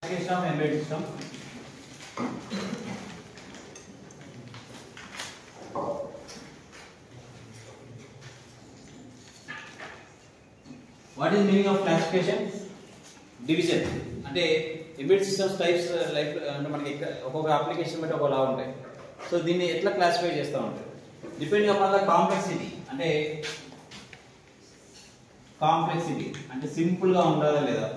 Application of embedded system. What is meaning of classification? Division. అంటే embedded systems types like అంటే మనకి ఒక్కొక్క application బట్టి ఒకలా ఉంటాయి. సో దీన్ని ఎట్లా క్లాసిఫై చేస్తూ ఉంటాయి డిపెండింగ్ అపాన్ ద కాంప్లెక్సిటీ. అంటే సింపుల్ గా ఉండాలా లేదా.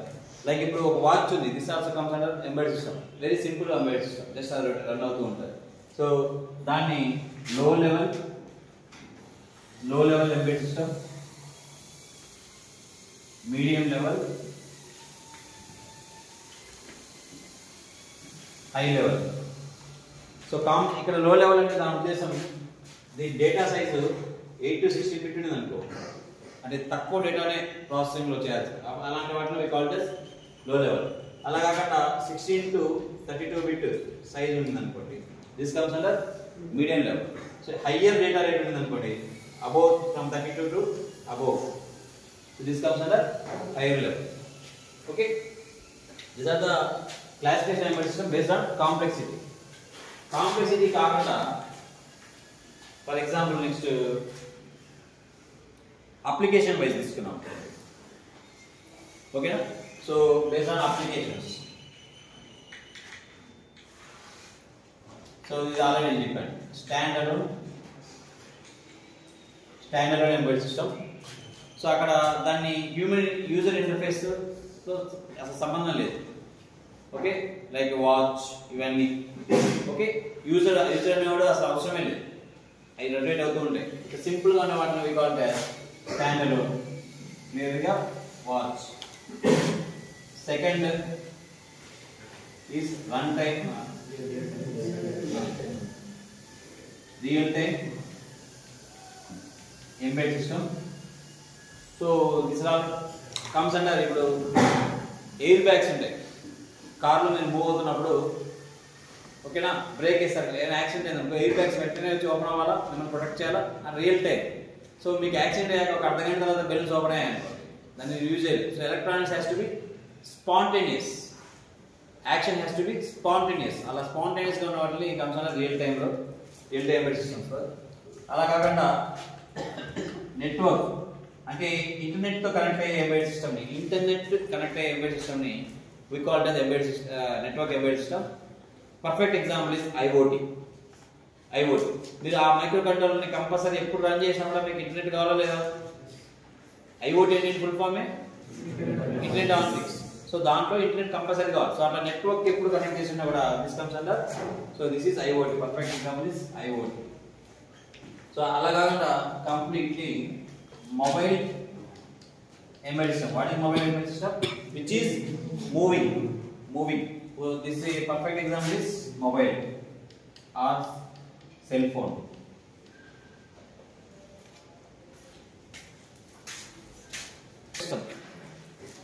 లైక్ ఇప్పుడు ఒక వాచ్ ఉంది, this also comes under embedded system. Very simple embedded system, just అది రన్ అవుతూ ఉంటుంది. సో దాన్ని లో level embedded system, medium level, high level. So ఇక్కడ లో లెవెల్ అంటే దాని ఉద్దేశం దీని డేటా సైజు 8 to 16 బిట్ ఉంది అనుకో, అంటే తక్కువ డేటానే ప్రాసెసింగ్ లో చేయాల్సి, అలాంటి వాటిని వి కాల్ ఇట్ లో లెవెల్. అలా కాకుండా 16 to 32 బిట్ సైజ్ ఉంది అనుకోండి, this comes under medium level. So higher data rate ఉంది అనుకోండి, above from 32 to above, so this comes under higher level. Okay, these are the classification embedded system based on complexity. కాకుండా for example next application wise తీసుకున్నాం. ఓకేనా? So based on applications, so ఇది already చెప్పాను. Standard embedded system. So అక్కడ దాన్ని user interface తో అసలు సంబంధం లేదు. ఓకే, లైక్ వాచ్ ఇవన్నీ. ఓకే, యూజర్ అనేవాడు అసలు అవసరమే లేదు, అవి రొటేట్ అవుతూ ఉంటాయి. సింపుల్ గా ఉన్న వాటిని వి కాల్ స్టాండర్డ్, నేరుగా watch. Second is run time, real time embedded system. So this all comes under. ఇప్పుడు ఎయిర్ బ్యాగ్స్ ఉంటాయి కార్లో, మీరు మూవ్ అవుతున్నప్పుడు. ఓకేనా? బ్రేక్ వేస్తారు, ఏదైనా యాక్సిడెంట్ అయింది, ఎయిర్ బ్యాగ్స్ వెంటనే వచ్చి ఓపెన్ అవ్వాలా, మిమ్మల్ని ప్రొటెక్ట్ చేయాలా, రియల్ టైం. సో మీకు యాక్సిడెంట్ అయ్యాక ఒక అర్ధ గంట తర్వాత బెలూన్స్ ఓపెన్ అయ్యాయనుకోండి, దాన్ని యూజ్ చేయలేదు. So electronics has to B spontaneous, action has to B spontaneous. అలా స్పాంటేనియస్ గా ఉన్న వాటిని comes under real time embedded systems. అలా కాకుండా నెట్వర్క్ అంటే ఇంటర్నెట్ తో కనెక్ట్ అయ్యే ఎంబెడెడ్ సిస్టమ్ ని, ఎంబెడెడ్ సిస్టమ్ ని we call it as embedded network embedded system. Perfect example is IoT. మీరు ఆ మైక్రో కంట్రోలర్ ని కంపల్సరీ ఎప్పుడు రన్ చేసినప్పుడు మీకు ఇంటర్నెట్ కావాలా లేదా? IoT అంటే full form internet on things. So దాంట్లో ఇంటర్నెట్ కంపల్సరీ కావాలి. సో అట్లా నెట్వర్క్ ఎప్పుడు కనెక్ట్ చేసినా కూడా this comes under. So this is IoT. Perfect example is IoT. So అలా కాకుండా completely mobile embedded system. What is mobile embedded system? Which is moving. So this is a perfect example is mobile or cell phone. System.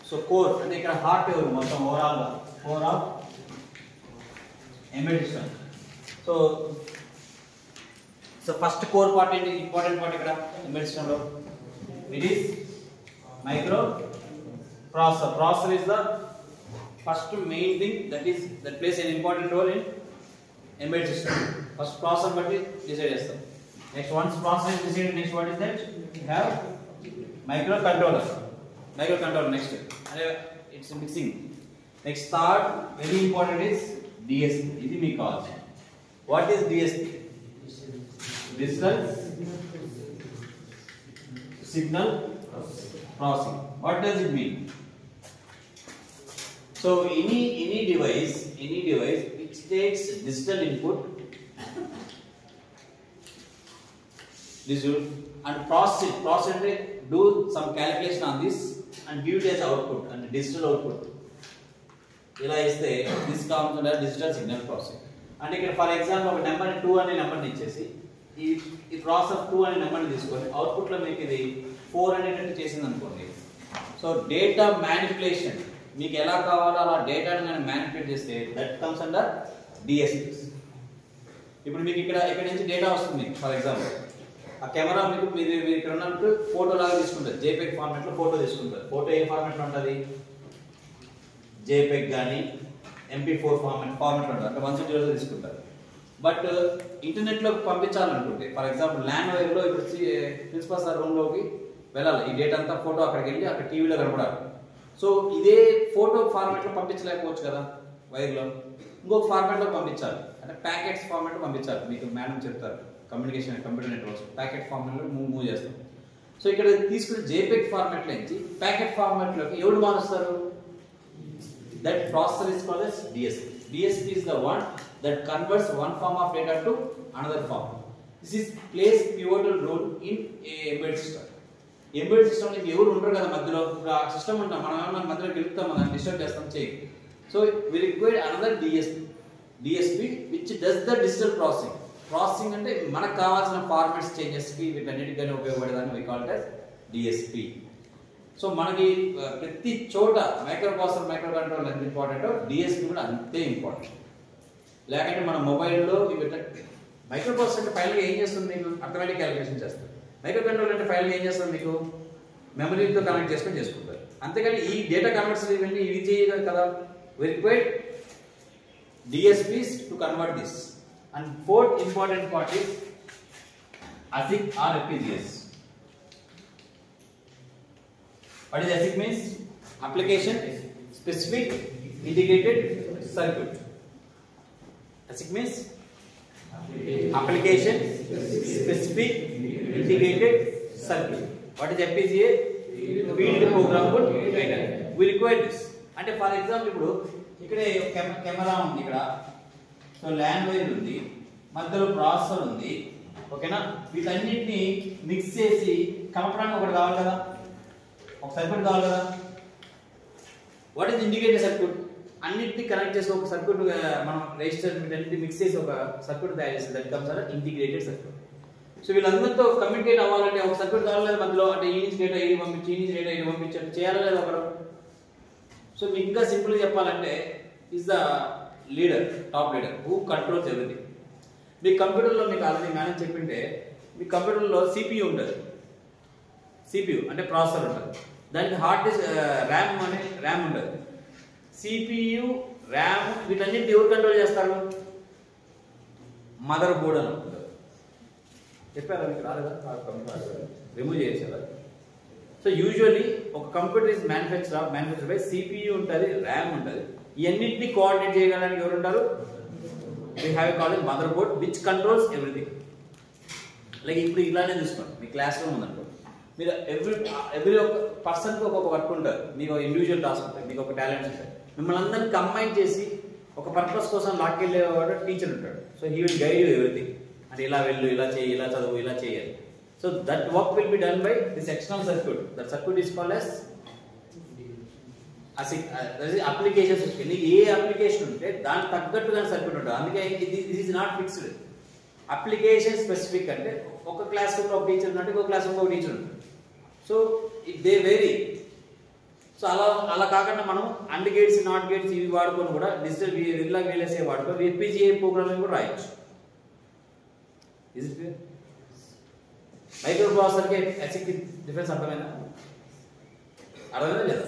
So core అంటే ఇక్కడ heart ఎవరు మొత్తం overall గా core of embedded system. So first core part ఏంటి, important part ఇక్కడ embedded system లో, it is microprocessor. Processor is the first main thing that plays an important role in embedded system. First processor batti decide chestam. Next once processor is decided, next what is that? We have microcontroller next, and it's mixing. Next third very important is DSP. Idi me call. What is DSP? Digital signal processing. What does it mean? So any device which takes digital input, and process it, do some calculation on this and give it as output and digital output. ఇలా ఇస్తే this comes under digital signal processing. అంటే ఇక్కడ for example ఒక number 2 అనే number ని ఇచ్చేసి ఈ process 2 అనే నెంబర్ ని తీసుకొని అవుట్పుట్ లో మీకు ఇది 4 అనేటట్టు చేసింది అనుకోండి. సో డేటా మ్యానిపులేషన్, మీకు ఎలా కావాలో అలా డేటాను మనం మ్యానిపులేట్ చేస్తే దట్ కమ్స్ అండర్ DSP. ఇప్పుడు మీకు ఇక్కడ నుంచి డేటా వస్తుంది. ఫర్ ఎగ్జాంపుల్ ఆ కెమెరా మీరు ఇక్కడ ఉన్నట్టు ఫోటో లాగా తీసుకుంటారు, JPEG ఫార్మాట్ లో ఫోటో తీసుకుంటారు. ఫోటో ఏ ఫార్మాట్ లో ఉంటుంది? JPEG కానీ MP4 ఫార్మాట్ ఉంటుంది, అంటే 160 తీసుకుంటారు. బట్ ఇంటర్నెట్లో పంపించాలనుకుంటే ఫర్ ఎగ్జాంపుల్ ల్యాండ్ వైర్లో ఇప్పుడు ప్రిన్సిపల్ సార్ రూమ్లోకి వెళ్ళాలి, ఈ డేటా అంతా ఫోటో అక్కడికి వెళ్ళి అక్కడ టీవీలో కనపడాలి. సో ఇదే ఫోటో ఫార్మాట్లో పంపించలేకపోవచ్చు కదా వైర్లో, ఇంకొక ఫార్మాట్లో పంపించాలి, అంటే ప్యాకెట్స్ ఫార్మాట్లో పంపించాలి. మీకు మేడం చెప్తారు కమ్యూనికేషన్ కంప్యూటర్ నెట్వర్క్స్ ప్యాకెట్ ఫార్మాట్లో మూవ్ చేస్తాం. సో ఇక్కడ తీసుకుని JPEG ఫార్మాట్లో నుంచి ప్యాకెట్ ఫార్మాట్లోకి ఎవరు మారుస్తారు? That processor is called as DSP. DSP is the one that converts one form of data to another form. This is plays pivotal role in a embedded system. Embedded system లో ఎవరు ఉంటారు కదా మధ్యలో, ఆ system ఉంటాం మనం ఏమన్నా మధ్యలో గెలుపుతాం, మనం డిస్టర్బ్ చేస్తాం చేయి. So we require another DSP which does the digital processing అంటే మనకు కావాల్సిన ఫార్మాట్స్ చేంజెస్ కి వీటన్నిటికీ ఉపయోగపడేదాన్ని we call it as DSP. So మనకి ప్రతి చోట మైక్రో ప్రాసెసర్ మైక్రో కంట్రోలర్ ఎంత ఇంపార్టెంటో DSP కూడా అంతే ఇంపార్టెంట్. లేకంటే మన మొబైల్లో మైక్రో ప్రాసెసర్ అంటే ఫైనల్గా ఏం చేస్తుంది, మీకు అథమెటిక్ క్యాలిక్యులేషన్ చేస్తుంది. మైక్రో కంట్రోలర్ అంటే ఫైనల్గా ఏం చేస్తుంది, మీకు మెమరీతో కనెక్ట్ చేసుకుంటారు. అంతేకాని ఈ డేటా కన్వర్ట్స్ ఇవన్నీ ఇవి చేయదు కదా. We require DSPs to convert this. And fourth important part is ASIC or FPGAs. What is ASIC means? Application Specific Integrated Circuit. ASIC means Application Specific Integrated Circuit. What is FPGA? Field Programmable Data. We require this. అంటే for example ఇప్పుడు ఇక్కడ camera ఉంది, ఇక్కడ so land wire ఉంది, మధ్యలో processor ఉంది, ఓకేనా. వీటన్నిటిని మిక్స్ చేసి కలపడానికి ఒకటి కావాలి కదా, ఒక సర్క్యూట్ కావాలి కదా. What is indicator circuit? అన్నిటిని కనెక్ట్ చేసి ఒక సర్క్యూట్ మనం రెజిస్టర్ వీటన్నిటిని మిక్స్ చేసి ఒక సర్క్యూట్ తయారు చేసి that comes as integrated circuit. So వీళ్ళందరితో కమ్యూనికేట్ అవ్వాలంటే ఒక సర్క్యూట్ కావాలి కదా మధ్యలో, అంటే ఈ నుంచి డేటా ఇది పంపించి ఈ నుంచి డేటా ఇది పంపించాలి, చేయాలి లేదా ఒకరు. సో మీకు ఇంకా సింపుల్గా చెప్పాలంటే is the leader, top leader who controls everything. మీ కంప్యూటర్లో మీకు ఆల్రెడీ మేనేజ్ చెప్పింటే మీ కంప్యూటర్లో CPU ఉంటుంది, CPU అంటే ప్రాసెసర్ ఉంటుంది, దానికి హార్డ్ డిస్క్ ర్యామ్ ఉంటుంది. CPU, ర్యామ్ వీటన్నిటిని ఎవరు కంట్రోల్ చేస్తారు? మదర్ బోర్డ్ అని ఉంటుంది. చెప్పారా మీకు రాలేదా? రిమూవ్ చేసేదా? సో యూజువల్లీ ఒక computer is manufacture by CPU ఉంటుంది, ర్యామ్ ఉంటుంది. ఇవన్నింటినీ కోఆర్డినేట్ చేయడానికి ఎవరు ఉంటారు? we have called it motherboard which controls everything. Like ఇప్పుడు ఇలానే చూసుకోండి, మీ క్లాస్ రూమ్ ఉందనుకో, మీరు ఎవ్రీ ఒక పర్సన్కి ఒక్కొక్క వర్క్ ఉంటుంది, మీకు ఇండివిజువల్ టాస్క్ ఉంటుంది, మీకు ఒక టాలెంట్స్ ఉంటాయి. మిమ్మల్ని అందరినీ కంబైన్ చేసి ఒక పర్పస్ కోసం లాక్కెళ్ళేవాడు టీచర్ ఉంటాడు. So he will guide you everything, అంటే ఇలా వెళ్ళు, ఇలా చేయి, ఇలా చదువు, ఇలా చేయాలి. So that work will be done by this external circuit. That circuit is called as application system. నీకు ఏ అప్లికేషన్ ఉంటే దానికి తగ్గట్టుగా సర్క్యూట్ ఉంటుంది. అందుకే this is not fixed. Application specific అంటే ఒక క్లాస్ రూమ్లో ఒక టీచర్ ఉన్నట్టు ఇంకో క్లాస్ రూమ్లో ఒక టీచర్ ఉంటుంది. So they vary. సో అలా కాకుండా మనం అండ్ గేట్స్, నాట్ గేట్స్ ఇవి వాడుకొని కూడా డిజిటల్ VLSI వాడుకొని FPGA ప్రోగ్రామింగ్ కూడా రాయొచ్చు. మైక్రో ప్రాసెసర్కి ASIC డిఫరెన్స్ అర్థమైందా? అర్థమైందా లేదా?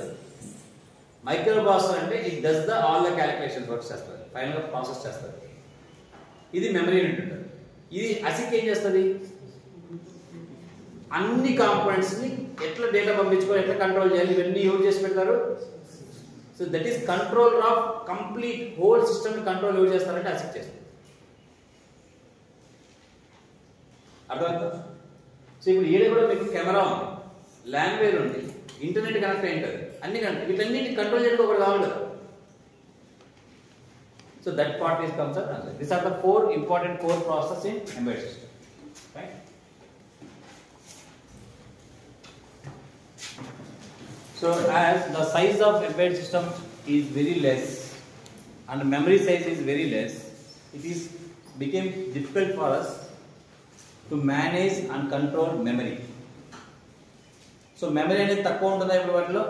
మైక్రో ప్రాసెసర్ అంటే it does the all the calculations work చేస్తుంది, ఫైనల్గా ప్రాసెస్ చేస్తుంది. ఇది మెమరీ యూనిట్ ఉంటుంది. ఇది ASIC ఏం చేస్తుంది? అన్ని కాంపోనెంట్స్ని ఎట్లా డేటా పంపించుకోవాలి, ఎట్లా కంట్రోల్ చేయాలి, ఇవన్నీ ఎవరు చేసి పెడతారు? So that is control of complete whole system control ఎవరు చేస్తారంటే ASIC చేస్తుంది. అర్థమవుతుందా? సో ఇప్పుడు ఏదో కూడా మీకు కెమెరా ఉంది, లాంగ్వేజ్ ఉంది, ఇంటర్నెట్ కనెక్ట్ అయి ఉంటుంది, అన్ని కనెక్ట్, వీటన్నిటిని కంట్రోల్ చేయడానికి ఒకటి కావాలి కదా. So that part is comes up. These are the four important core processes in embedded system. Right? So as the size of embedded system is very less and memory size is very less, it is became difficult for us to manage and control memory. So memory అనేది తక్కువ ఉంటుందా? ఇప్పుడు వాటిలో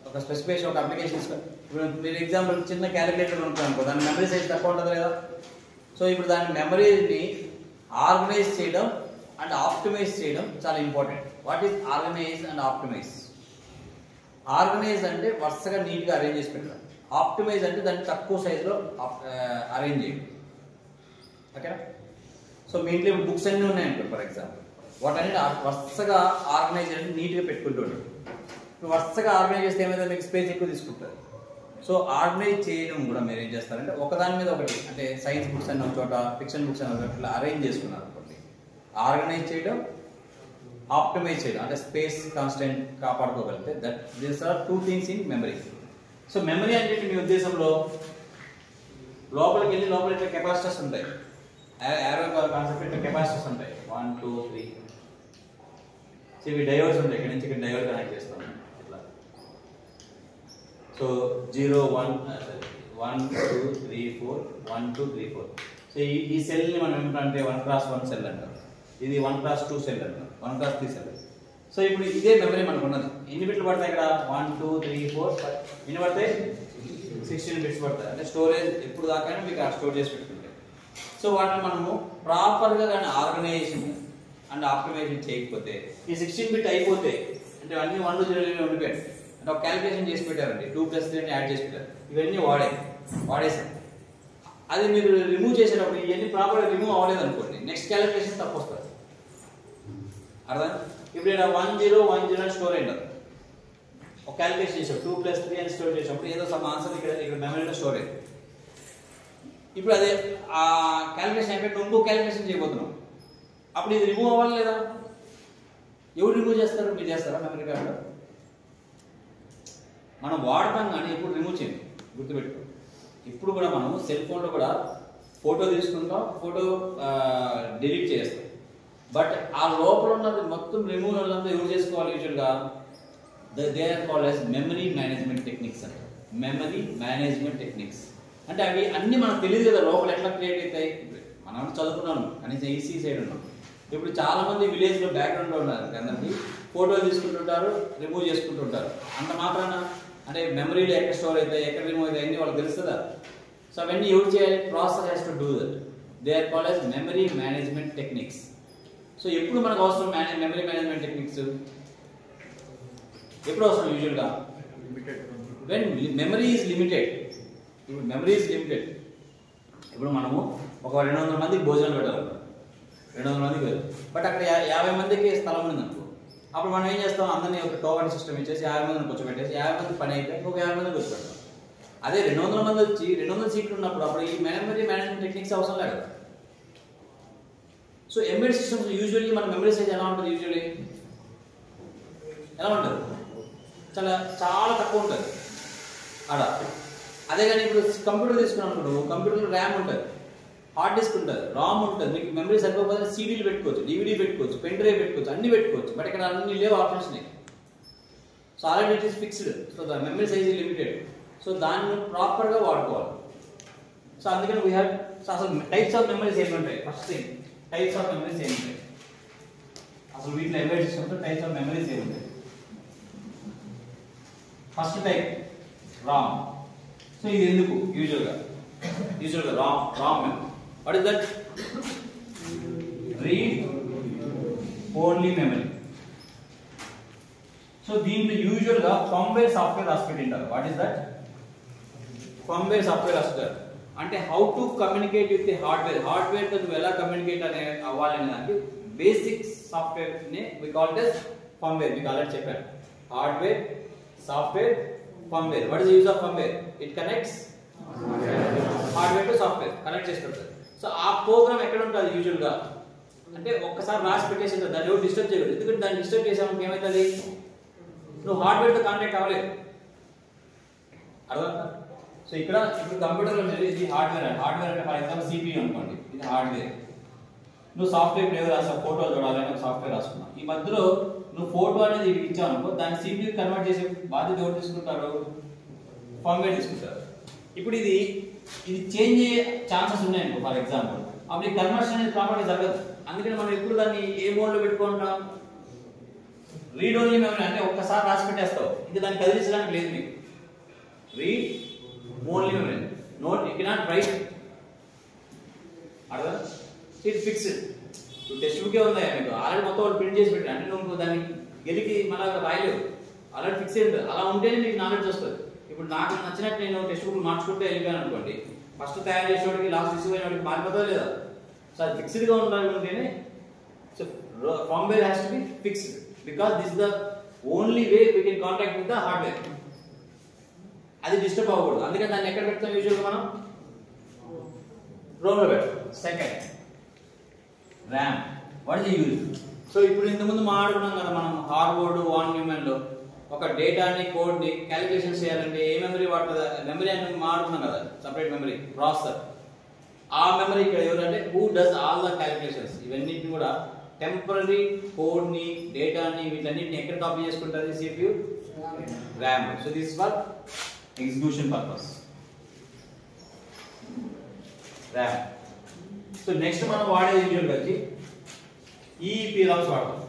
ఒక specification, ఒక application ఇప్పుడు మీరు example చిన్న క్యాలిక్యులేటర్ అనుకో, దాని మెమరీ సైజ్ తక్కువ ఉంటుంది కదా. సో ఇప్పుడు దాని మెమరీని ఆర్గనైజ్ చేయడం అండ్ ఆప్టిమైజ్ చేయడం చాలా important. What is organise and optimise? Organise అంటే వరుసగా నీట్గా అరేంజ్ చేసి పెట్టడం, ఆప్టిమైజ్ అంటే దాన్ని తక్కువ సైజులో అరేంజ్ చేయండి. ఓకేనా? సో మీ ఇంట్లో బుక్స్ అన్నీ ఉన్నాయనుకోండి ఫర్ ఎగ్జాంపుల్, వాటన్ని వరుసగా ఆర్గనైజ్ అంటే నీట్గా పెట్టుకుంటూ ఉంటాడు. ఇప్పుడు వరుసగా ఆర్గనైజ్ చేస్తే ఏమైతే మీకు స్పేస్ ఎక్కువ తీసుకుంటుంది. సో ఆర్గనైజ్ చేయడం కూడా మీరు ఏం చేస్తారంటే ఒకదాని మీద ఒకటి, అంటే సైన్స్ బుక్స్ అన్న ఒక చోట, ఫిక్షన్ బుక్స్ అన్న ఇట్లా అరేంజ్ చేసుకున్నారు అనుకోండి. ఆర్గనైజ్ చేయడం, ఆప్టిమైజ్ చేయడం, అంటే స్పేస్ కాన్స్టెంట్ కాపాడుకోగలిగితే that these are 2 things in memory. So memory అంటే మీ ఉద్దేశంలో లోపలికి వెళ్ళి లోపల ఇట్లా కెపాసిటర్స్ ఉంటాయి, ఏరో కాన్సెప్ట్ ఇట్లా కెపాసిటర్స్ ఉంటాయి 1 2 3. సో ఇవి డయోడ్స్ ఉంటాయి, ఇక్కడ నుంచి ఇక్కడ డయోడ్ కనెక్ట్ చేస్తాం ఇట్లా. సో 0 1 1 2 3 4 1 2 3 4. సో ఈ సెల్ని మనం ఏమంటే 1x1 సెల్ అంటాం, ఇది 1x2 సెల్ అంటాం, 1x3 సెల్. సో ఇప్పుడు ఇదే మెమరీ మనకు ఉన్నది. ఎన్ని బిట్లు పడతాయి ఇక్కడ? 1 2 3 4 5 ఎన్ని పడతాయి? 16 బిట్స్ పడతాయి. అంటే స్టోరేజ్ ఎప్పుడు దాకా మీకు స్టోర్ చేసి పెట్టుకుంటాయి. సో వాటిని మనము ప్రాపర్గా కానీ ఆర్గనైజేషన్ అండ్ ఆప్టిమైజేషన్ చేయకపోతే ఈ 16 బిట్ అయిపోతే, అంటే అన్ని 1 0 ఉండిపోయాయి, అంటే ఒక క్యాలిక్యులేషన్ చేసి పెట్టారండి, 2 + 3 యాడ్ చేసి పెట్టారు, ఇవన్నీ వాడేసాం. అది మీరు రిమూవ్ చేసేటప్పుడు ఇవన్నీ ప్రాపర్గా రిమూవ్ అవ్వలేదు అనుకోండి, నెక్స్ట్ క్యాలిక్యులేషన్ తప్పు వస్తుంది. అర్థం? ఇప్పుడు ఇక్కడ 1 0 1 0 అని స్టోర్ అయింది, ఒక క్యాలిక్యులేషన్ చేసాం 2 + 3 అని స్టోర్ చేసినప్పుడు ఏదో సమ్ ఆన్సర్ ఇక్కడ మెమరీలో స్టోర్ అయింది. ఇప్పుడు అదే ఆ క్యాలిక్యులేషన్ అయిపోయి ఇంకో క్యాలిక్యులేషన్ చేయబోతున్నాం, అప్పుడు ఇది రిమూవ్ అవ్వాలి లేదా? ఎవరు రిమూవ్ చేస్తారు? మీరు చేస్తారా? మెమరీ కార్డు మనం వాడతాం కానీ ఎప్పుడు రిమూవ్ చేయండి, గుర్తుపెట్టుకో. ఇప్పుడు కూడా మనము సెల్ ఫోన్లో కూడా ఫోటో తీసుకుంటాం, ఫోటో డిలీట్ చేస్తాం, బట్ ఆ లోపల ఉన్నది మొత్తం రిమూవ్ అంతా ఎవరు చేసుకోవాలి? యూజువల్గా they are called as memory management techniques అంటారు. మెమరీ మేనేజ్మెంట్ టెక్నిక్స్ అంటే అవి అన్నీ మనకు తెలియదు కదా లోపల ఎట్లా క్రియేట్ అవుతాయి. మనం చదువుకున్నాము కనీసం ఈసీ సైడ్ ఉన్నాం. ఇప్పుడు చాలా మంది విలేజ్లో బ్యాక్గ్రౌండ్లో ఉన్నారు, అందరికీ ఫోటోలు తీసుకుంటుంటారు, రిమూవ్ చేసుకుంటుంటారు. అంత మాత్రాన అంటే మెమరీలో ఎక్కడ స్టోర్ అవుతాయి, ఎక్కడ రిమూవ్ అవుతాయి అన్నీ వాళ్ళకి తెలుస్తుందా? సో అవన్నీ ఎవరు చేయాలి? Processor has to do that. They are called as memory management techniques. So ఎప్పుడు మనకు అవసరం మెమరీ మేనేజ్మెంట్ టెక్నిక్స్? ఎప్పుడు అవసరం? యూజువల్గా వెన్ మెమరీ ఈజ్ లిమిటెడ్. ఇప్పుడు మెమరీ ఈజ్ లిమిటెడ్. ఇప్పుడు మనము ఒక 200 మందికి భోజనం పెట్టాలనుకో, 200 మందికి, బట్ అక్కడ 50 మందికి స్థలం ఉంది అనుకో, అప్పుడు మనం ఏం చేస్తాం? అందరినీ ఒక టోకెన్ సిస్టమ్ ఇచ్చేసి 50 మందిని కూర్చోబెట్టేసి 50 మంది పని అయిపోయి ఇంకొక 50 మందిని కూర్చోబెడతాం. అదే 200 మంది వచ్చి 200 సీట్లు ఉన్నప్పుడు అప్పుడు ఈ మెమరీ మేనేజ్మెంట్ టెక్నిక్స్ అవసరం లేదు కదా. సో ఎంబెడెడ్ సిస్టమ్స్ యూజువల్లీ మన మెమరీ సైజ్ ఎలా ఉంటుంది? యూజువల్లీ ఎలా ఉంటుంది? చాలా తక్కువ ఉంటుంది ఆడ. అదే కానీ ఇప్పుడు కంప్యూటర్ తీసుకున్నప్పుడు కంప్యూటర్లో ర్యామ్ ఉంటుంది, హార్డ్ డిస్క్ ఉంటుంది, రామ్ ఉంటుంది. మీకు మెమరీ సరిపోతే సీడీలు పెట్టుకోవచ్చు, డివిడీ పెట్టుకోవచ్చు, పెన్ డ్రైవ్ పెట్టుకోవచ్చు, అన్ని పెట్టుకోవచ్చు. బట్ ఇక్కడ అన్ని లేవు ఆప్షన్స్ ఉన్నాయి. So already it is fixed. So the memory size is limited. So దాన్ని ప్రాపర్గా వాడుకోవాలి. సో అందుకని వీ హ్యావ్ అసలు టైప్స్ ఆఫ్ మెమరీస్ ఏమి ఉంటాయి? First thing types of memories ఏమి ఉంటాయి? అసలు వీటిలో ఎంబెడెడ్ సిస్టమ్స్లో టైప్స్ ఆఫ్ మెమరీస్ ఏమి ఉంటాయి? First type Ram. సో ఇది ఎందుకు? యూజువల్గా RAM memory. What is that? Read only memory. So దీంట్లో యూజువల్గా ఫర్మ్వేర్ సాఫ్ట్వేర్ రాసి పెట్టింటారు. What is that? Firmware software రాస్తారు. అంటే how to communicate with the hardware తో నువ్వు ఎలా కమ్యూనికేట్ అవ్వాలనే దానికి బేసిక్ సాఫ్ట్వేర్ ని we call it as firmware. మీకు ఆల్రెడీ చెప్పాను, hardware, software, firmware. What is the use of firmware? It connects hardware to software, connect చేసి పెడతారు. సో ఆ ప్రోగ్రామ్ ఎక్కడ ఉంటుంది యూజువల్గా అంటే ఒక్కసారి రాసి పెట్టేసి దాన్ని ఎవరు డిస్టర్బ్ చేయకూడదు. ఎందుకంటే దాన్ని డిస్టర్బ్ చేసామని ఏమవుతుంది? నువ్వు హార్డ్వేర్తో కాంటాక్ట్ అవ్వలేదు. అర్థం? సో ఇక్కడ ఇప్పుడు కంప్యూటర్లో ఇది హార్డ్వేర్ అంటే ఫర్ ఎగ్జాంపుల్ సిపియూ అనుకోండి, ఇది హార్డ్వేర్. నువ్వు సాఫ్ట్వేర్ ఏదో రాసావు, ఫోటో చూడాలని ఒక సాఫ్ట్వేర్ రాసుకున్నావు. ఈ మధ్యలో నువ్వు ఫోటో అనేది ఇచ్చావు అనుకో, దాన్ని సిపియూ కన్వర్ట్ చేసే బాధ్యత ఎవరు తీసుకుంటారు? ఫర్మ్వేర్ తీసుకుంటారు. ఇప్పుడు ఇది చేంజ్ అయ్యే ఛాన్సెస్ ఉన్నాయనుకో ఫర్ ఎగ్జాంపుల్, అప్పుడు ఈ కన్వర్షన్ అనేది ప్రాపర్గా జరగదు. అందుకని మనం ఎప్పుడు దాన్ని ఏ మోడ్లో పెట్టుకుంటాం? Read only memory. అంటే ఒక్కసారి రాసి పెట్టేస్తావు, ఇంకా దాన్ని కదిలించడానికి లేదు మీకు. Read only memory, note you cannot write. అర్థం? It fixed. ఇప్పుడు టెక్స్ట్ బుకే ఉందా మీకు ఆల్రెడీ మొత్తం వాళ్ళు ప్రింట్ చేసి పెట్టారు, అంటే నువ్వు దాన్ని గెలికి మళ్ళీ రాయలేవు, ఆల్రెడీ ఫిక్స్ అయింది. అలా ఉంటేనే మీకు నాలెడ్జ్ వస్తుంది. ఇప్పుడు నాకు నచ్చినట్టు నేను టెక్స్ట్ బుక్ మార్చుకుంటే వెళ్ళిపోయాను అనుకోండి, ఫస్ట్ తయారు చేసేవాడికి లాస్ట్ తీసుకుపోయినవాడికి మారిపోతుందా లేదా? సో అది ఫిక్స్డ్గా ఉండాలంటేనే so firmware has to be fixed because this the only way we can contact with the hardware. అది డిస్టర్బ్ అవ్వకూడదు. అందుకని దాన్ని ఎక్కడ పెడతాం యూజువల్గా మనం? రోమ్లో పెడతాం. Second RAM. What is the use? So ఇప్పుడు ఇంతకుముందు మాట్లాడుకున్నాం కదా మనం హార్వర్డ్ వాన్ న్యూమెన్లో ఒక డేటాని కోడ్ని క్యాలిక్యులేషన్ చేయాలంటే ఏ మెమరీ వాడుతుంది? మెమరీ అని మాట్లాడుకున్నాం కదా, సపరేట్ మెమరీ ప్రాసెసర్. ఆ మెమరీ ఇక్కడ ఎవరంటే who does all the calculations. ఇవన్నిటిని కూడా టెంపరీ కోడ్ని డేటాని వీటన్నిటిని ఎక్కడ కాపీ చేసుకుంటుంది? CPU RAM. So this for execution purpose RAM. So next మనం వాడేది యూజువల్గా వచ్చి EEPROMs వాడతాం.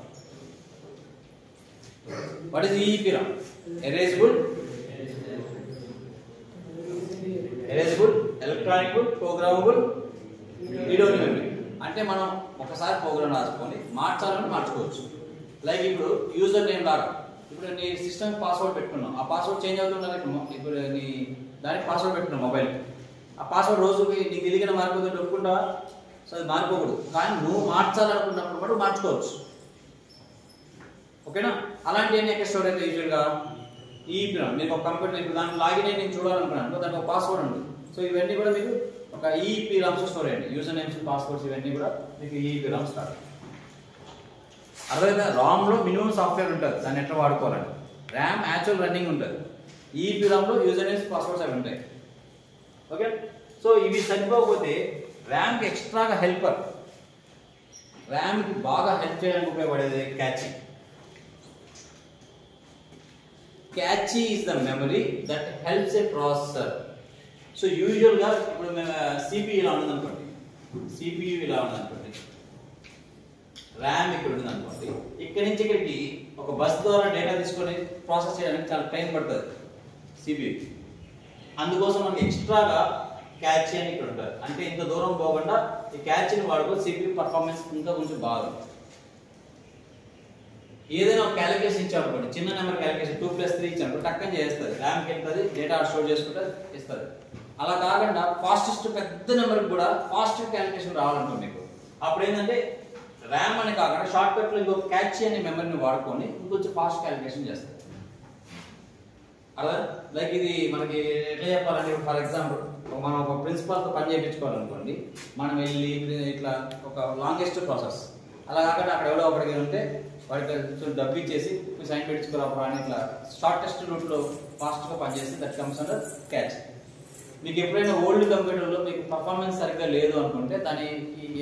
What is EEPROM? Erasable electronic programmable read only memory. అంటే మనం ఒకసారి ప్రోగ్రామ్ రాసుకొని మార్చాలని మార్చుకోవచ్చు. లైక్ ఇప్పుడు యూజర్ నేమ్ లాగా ఇప్పుడు నీ సిస్టమ్ పాస్వర్డ్ పెట్టుకున్నాం, ఆ పాస్వర్డ్ చేంజ్ అవుతుందా? ఇప్పుడు నీ దానికి పాస్వర్డ్ పెట్టుకున్నాం మొబైల్, ఆ పాస్వర్డ్ రోజుకి నీకు తెలియకుండా మారిపోతుంటే ఒప్పుకుంటావా? సో అది మారిపోకూడదు, కానీ నువ్వు మార్చాలనుకున్నప్పుడు కూడా మార్చుకోవచ్చు. ఓకేనా? అలాంటివన్నీ ఎక్కడ స్టోర్ అయితే యూజువల్గా EEPROM. మీకు ఒక కంప్యూటర్ ఇప్పుడు దాంట్లో లాగిన్ అయ్యి నేను చూడాలనుకున్నాను, దానికి ఒక పాస్వర్డ్ ఉంటుంది. సో ఇవన్నీ కూడా మీకు ఒక EEPROMs స్టోర్ అయ్యండి. యూజర్ నేమ్స్ పాస్వర్డ్స్ ఇవన్నీ కూడా మీకు EEPROMs స్టార్ట్. అర్థమైందా? రామ్లో మినిమం సాఫ్ట్వేర్ ఉంటుంది, దాన్ని ఎట్లా వాడుకోవాలని. ర్యామ్ యాక్చువల్ రన్నింగ్ ఉంటుంది. EEPROMలో యూజర్ నేమ్స్ పాస్వర్డ్స్ అవి ఉంటాయి. ఓకే? సో ఇవి సరిపోకపోతే ర్యామ్కి ఎక్స్ట్రాగా హెల్పర్, ర్యామ్కి బాగా హెల్ప్ చేయడానికి ఉపయోగపడేది catchy. Catchy is the memory that helps a processor. So యూజువల్గా ఇప్పుడు మేము CPU ఇలా ఉంది అనుకోండి, CPU ఇలా ఉంది అనుకోండి, ర్యామ్ ఇక్కడ ఉంది అనుకోండి, ఇక్కడి నుంచి ఇక్కడికి ఒక బస్ ద్వారా డేటా తీసుకొని ప్రాసెస్ చేయడానికి చాలా టైం పడుతుంది CPU. అందుకోసం మనకి ఎక్స్ట్రాగా క్యాచీ అని ఇక్కడ ఉంటుంది. అంటే ఇంత దూరం పోకుండా ఈ క్యాచీని వాడుకో CPU పర్ఫార్మెన్స్ ఇంకా కొంచెం బాగా. ఏదైనా ఒక క్యాలిక్యులేషన్ ఇచ్చామనుకోండి, చిన్న నెంబర్ క్యాలిక్యులేషన్ 2+3 ఇచ్చామనుకో టక్కని చేస్తుంది, ర్యామ్కి వెళ్తుంది, డేటా స్టోర్ చేసుకుంటే ఇస్తుంది. అలా కాకుండా ఫాస్టెస్ట్ పెద్ద నెంబర్కి కూడా ఫాస్ట్ క్యాలిక్యులేషన్ రావాలనుకో మీకు, అప్పుడు ఏంటంటే ర్యామ్ అని కాకుండా షార్ట్ కట్లో ఇంకో క్యాచీ అనే మెమరీని వాడుకొని ఇంకొంచెం ఫాస్ట్ క్యాలిక్యులేషన్ చేస్తుంది. అలా లైక్ ఇది మనకి ఎట్లా చెప్పాలంటే ఫర్ ఎగ్జాంపుల్ మనం ఒక ప్రిన్సిపాల్తో పని చేయించుకోవాలనుకోండి, మనం వెళ్ళి ఇట్లా ఒక లాంగెస్ట్ ప్రాసెస్ అలా కాకుండా అక్కడ ఎవడో ఒకటికి ఉంటే వాడికి డబ్బు ఇచ్చేసి సైన్ పెట్టించుకోరా అని ఇట్లా షార్టెస్ట్ రూట్లో ఫాస్ట్గా పనిచేస్తే దట్ కమ్స్ అండర్ క్యాచ్. మీకు ఎప్పుడైనా ఓల్డ్ కంప్యూటర్లో మీకు పర్ఫార్మెన్స్ సరిగ్గా లేదు అనుకుంటే దాన్ని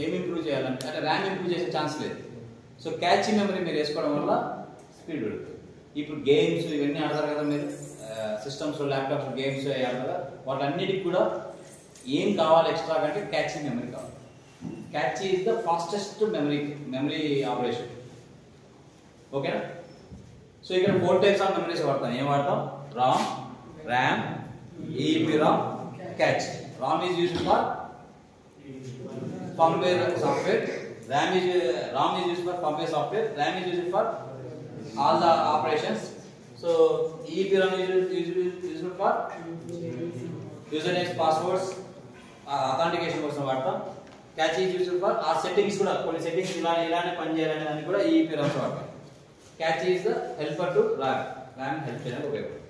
ఏమి ఇంప్రూవ్ చేయాలంటే అంటే ర్యామ్ ఇంప్రూవ్ చేసే ఛాన్స్ లేదు. సో క్యాచీ మెమరీ మీరు వేసుకోవడం వల్ల స్పీడ్ పెడుతుంది. ఇప్పుడు గేమ్స్ ఇవన్నీ ఆడతారు కదా మీరు, సిస్టమ్స్ ల్యాప్టాప్స్ గేమ్స్ అయ్యారు కదా, వాటన్నిటికి కూడా ఏం కావాలి ఎక్స్ట్రా అంటే క్యాచీ మెమరీ కావాలి. Catchy is the fastest memory operation. ఓకేనా? సో ఇక్కడ 4 టైప్స్ ఆఫ్ మెమరీస్ వాడతాం. ఏం వాడతాం? Ram, RAM, EEPROM, catch. Ram is used for firmware software, RAM is used for firmware software, RAM is used for all the operations. So EEPROM is used for usernames, passwords, authentication కోసం వాడతాం. Catch is used for ఆ settings కూడా కొన్ని settings ఇలానే పని చేయాలనే దానికి కూడా EEPROMs వాడతాం. Catch is the helper to RAM, RAM help చేయడానికి ఉపయోగపడుతుంది.